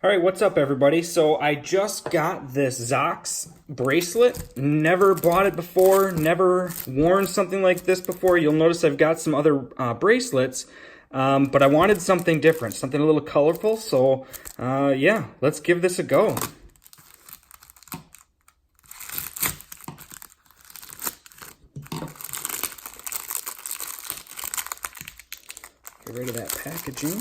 All right, what's up everybody? So I just got this ZOX bracelet. Never bought it before, never worn something like this before. You'll notice I've got some other bracelets, but I wanted something different, something a little colorful. So yeah, let's give this a go. Get rid of that packaging.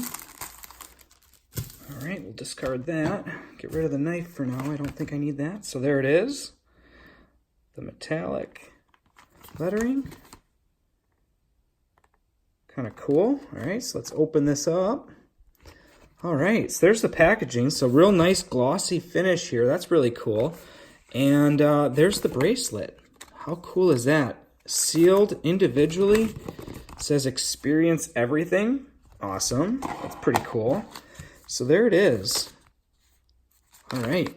All right, we'll discard that. Get rid of the knife for now. I don't think I need that. So there it is. The metallic lettering. Kind of cool. All right, so let's open this up. All right, so there's the packaging. So real nice glossy finish here. That's really cool. And there's the bracelet. How cool is that? Sealed individually. It says experience everything. Awesome. That's pretty cool. So there it is. All right,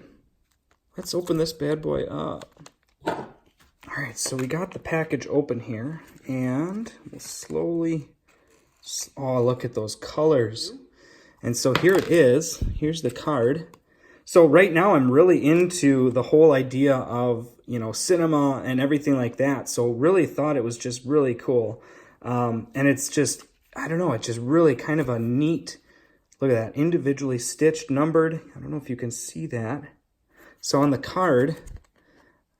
let's open this bad boy up. All right, so we got the package open here, and we'll slowly, oh, look at those colors. And so here it is. Here's the card. So right now I'm really into the whole idea of, you know, cinema and everything like that. So really thought it was just really cool. And it's just, I don't know, it's just really kind of a neat, look at that, individually stitched, numbered. I don't know if you can see that. So on the card,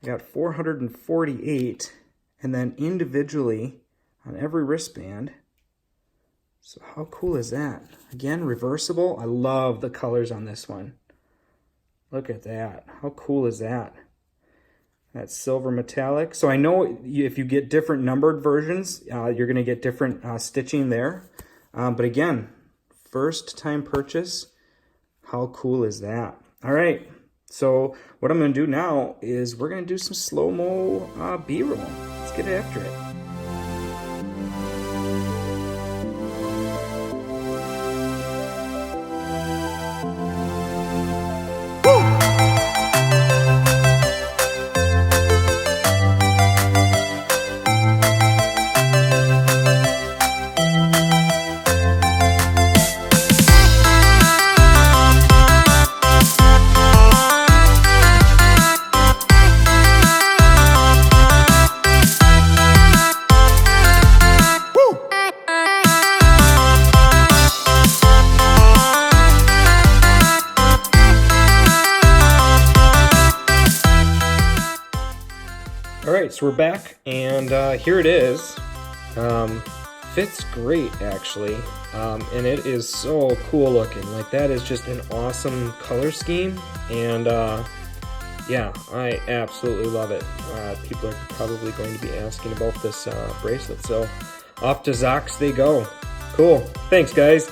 I got 448, and then individually on every wristband. So how cool is that? Again, reversible. I love the colors on this one. Look at that. How cool is that? That silver metallic. So I know if you get different numbered versions, you're going to get different stitching there. But again, first time purchase. How cool is that? All right, so what I'm going to do now is we're going to do some slow-mo B-roll. Let's get after it. All right, so we're back, and here it is. Fits great, actually, and it is so cool looking. Like, that is just an awesome color scheme, and yeah, I absolutely love it. People are probably going to be asking about this bracelet, so off to ZOX they go. Cool. Thanks, guys.